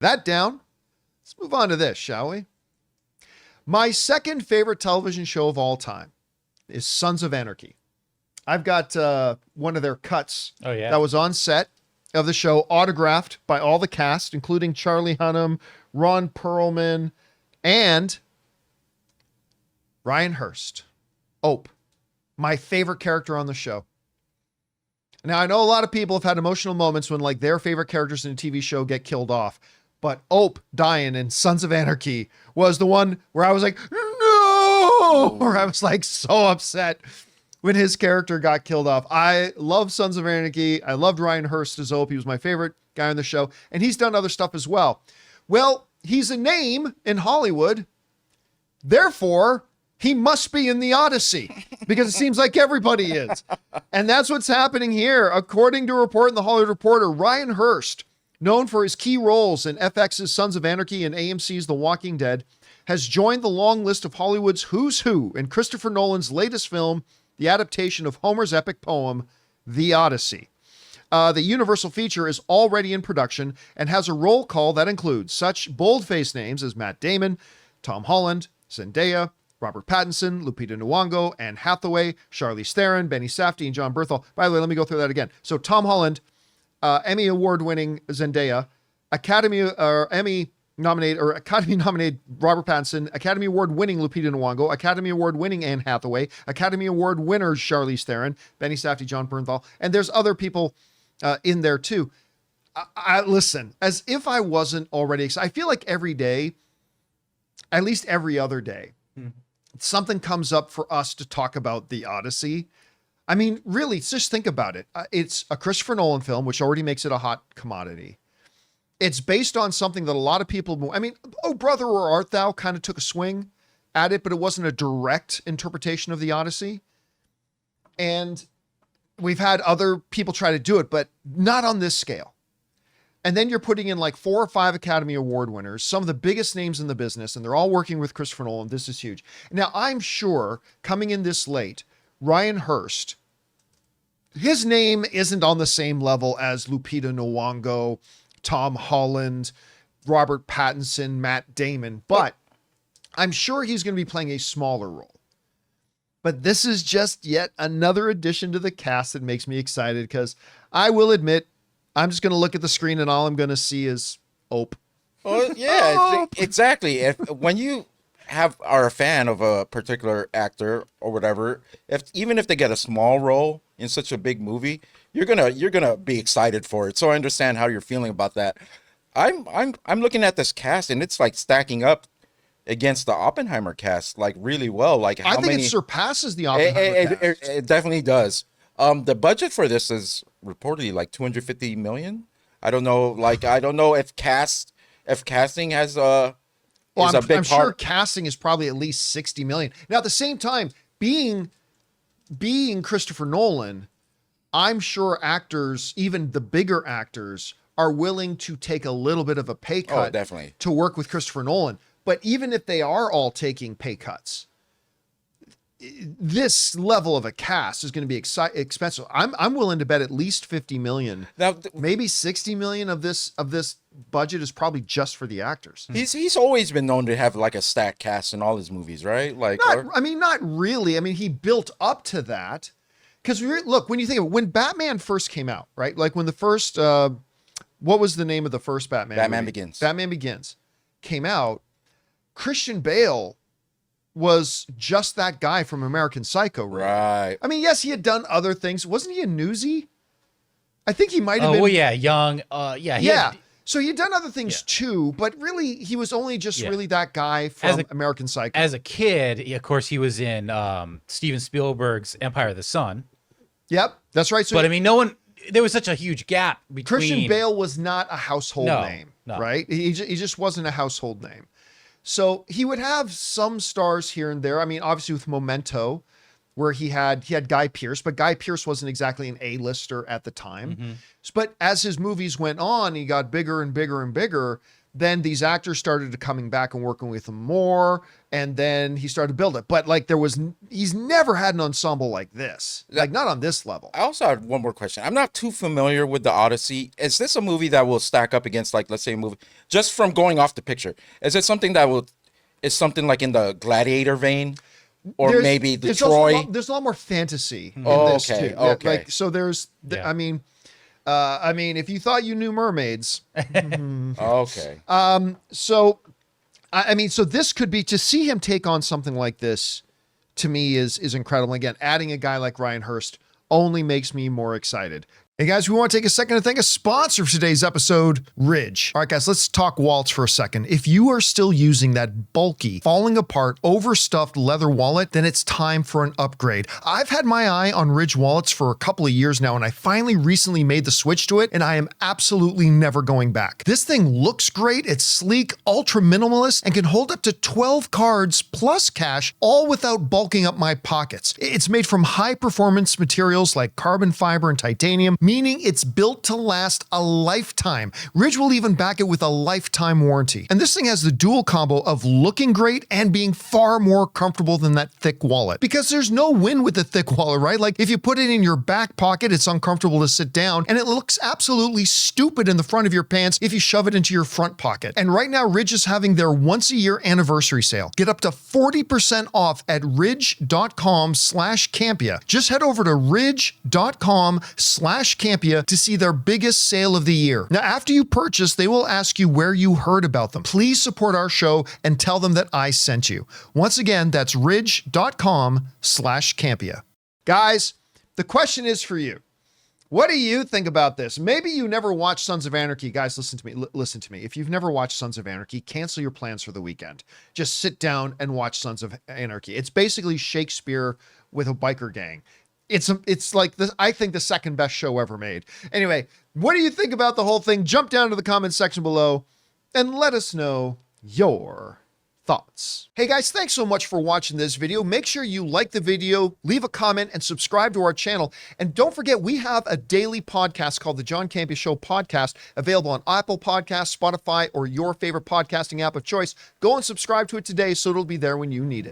That down. Let's move on to this, shall we? My second favorite television show of all time is Sons of Anarchy. I've got one of their cuts that was on set of the show, autographed by all the cast, including Charlie Hunnam, Ron Perlman, and Ryan Hurst. Ope, my favorite character on the show. Now, I know a lot of people have had emotional moments when like their favorite characters in a TV show get killed off, but Ope dying in Sons of Anarchy was the one where I was like, no, or I was like so upset when his character got killed off. I love Sons of Anarchy. I loved Ryan Hurst as Ope. He was my favorite guy on the show, and he's done other stuff as well. Well, he's a name in Hollywood. Therefore, he must be in the Odyssey because it seems like everybody is. And that's what's happening here. According to a report in the Hollywood Reporter, Ryan Hurst, known for his key roles in FX's Sons of Anarchy and AMC's The Walking Dead, has joined the long list of Hollywood's who's who in Christopher Nolan's latest film, the adaptation of Homer's epic poem, The Odyssey. The Universal feature is already in production and has a roll call that includes such bold-faced names as Matt Damon, Tom Holland, Zendaya, Robert Pattinson, Lupita Nyong'o, Anne Hathaway, Charlize Theron, Benny Safdie, and John Bernthal. By the way, let me go through that again. So Tom Holland, Emmy Award-winning Zendaya, Academy nominated Robert Pattinson, Academy Award-winning Lupita Nyong'o, Academy Award-winning Anne Hathaway, Academy Award winners Charlize Theron, Benny Safdie, John Bernthal, and there's other people in there too. I listen, as if I wasn't already excited. I feel like every day, at least every other day, something comes up for us to talk about the Odyssey. I mean, really, just think about it. It's a Christopher Nolan film, which already makes it a hot commodity. It's based on something that a lot of people, I mean, Oh Brother, Where Art Thou kind of took a swing at it, but it wasn't a direct interpretation of the Odyssey. And we've had other people try to do it, but not on this scale. And then you're putting in like 4 or 5 Academy Award winners, some of the biggest names in the business, and they're all working with Christopher Nolan. This is huge. Now, I'm sure coming in this late, Ryan Hurst, his name isn't on the same level as Lupita Nyong'o, Tom Holland, Robert Pattinson, Matt Damon, but I'm sure he's going to be playing a smaller role. But this is just yet another addition to the cast that makes me excited because I will admit, I'm just going to look at the screen and all I'm going to see is Ope. Oh, yeah, exactly. When you are a fan of a particular actor or whatever, even if they get a small role in such a big movie, you're gonna be excited for it. So I understand how you're feeling about that. I'm looking at this cast and it's like stacking up against the Oppenheimer cast like really well. Like I think it surpasses the Oppenheimer cast. It definitely does. The budget for this is reportedly like $250 million. I don't know. Like I don't know if casting has a. Well, I'm sure casting is probably at least 60 million. Now, at the same time, being Christopher Nolan, I'm sure actors, even the bigger actors, are willing to take a little bit of a pay cut definitely, to work with Christopher Nolan. But even if they are all taking pay cuts, this level of a cast is going to be expensive. I'm willing to bet at least 50 million. Now, maybe 60 million of this budget is probably just for the actors. He's always been known to have like a stacked cast in all his movies, right? Like, not really. I mean, he built up to that because look, when you think of it, when Batman first came out, right? Like when the first, what was the name of the first Batman? Batman movie? Begins. Batman Begins came out. Christian Bale was just that guy from American Psycho, right? I mean, yes, he had done other things. Wasn't he a Newsie? I think he might have been. Oh, yeah, young. So he'd done other things too, but really, he was only just really that guy from American Psycho. As a kid, of course, he was in Steven Spielberg's Empire of the Sun. Yep, that's right. So but I mean, there was such a huge gap between. Christian Bale was not a household name, right? He just wasn't a household name. So he would have some stars here and there. I mean, obviously with Memento, where he had Guy Pearce, but Guy Pearce wasn't exactly an A-lister at the time. Mm-hmm. But as his movies went on, he got bigger and bigger and bigger. then these actors started coming back and working with him more, and then he started to build it. But like he's never had an ensemble like this, like not on this level. I also had one more question. I'm not too familiar with the Odyssey. Is this a movie that will stack up against, like, let's say a movie, just from going off the picture? Is it something is something like in the Gladiator vein? Or maybe the Troy? There's a lot more fantasy in Oh, this okay, too. okay. Like, so there's, I mean, if you thought you knew mermaids, Okay. so so this could be, to see him take on something like this, to me is incredible. Again, adding a guy like Ryan Hurst only makes me more excited. Hey guys, we want to take a second to thank a sponsor for today's episode, Ridge. All right guys, let's talk wallets for a second. If you are still using that bulky, falling apart, overstuffed leather wallet, then it's time for an upgrade. I've had my eye on Ridge wallets for a couple of years now, and I finally recently made the switch to it, and I am absolutely never going back. This thing looks great, it's sleek, ultra minimalist, and can hold up to 12 cards plus cash, all without bulking up my pockets. It's made from high performance materials like carbon fiber and titanium, meaning it's built to last a lifetime. Ridge will even back it with a lifetime warranty. And this thing has the dual combo of looking great and being far more comfortable than that thick wallet. Because there's no win with the thick wallet, right? Like if you put it in your back pocket, it's uncomfortable to sit down, and it looks absolutely stupid in the front of your pants if you shove it into your front pocket. And right now, Ridge is having their once-a-year anniversary sale. Get up to 40% off at ridge.com/Campea. Just head over to ridge.com/Campea to see their biggest sale of the year. Now, after you purchase, they will ask you where you heard about them. Please support our show and tell them that I sent you. Once again, that's ridge.com/Campea. Guys, the question is for you. What do you think about this? Maybe you never watched Sons of Anarchy. Guys, listen to me. Listen to me. If you've never watched Sons of Anarchy, cancel your plans for the weekend. Just sit down and watch Sons of Anarchy. It's basically Shakespeare with a biker gang. It's like this, I think, the second best show ever made. Anyway, what do you think about the whole thing? Jump down to the comment section below and let us know your thoughts. Hey guys, thanks so much for watching this video. Make sure you like the video, leave a comment, and subscribe to our channel. And don't forget, we have a daily podcast called the John Campea Show podcast, available on Apple Podcasts, Spotify, or your favorite podcasting app of choice. Go and subscribe to it today so it'll be there when you need it.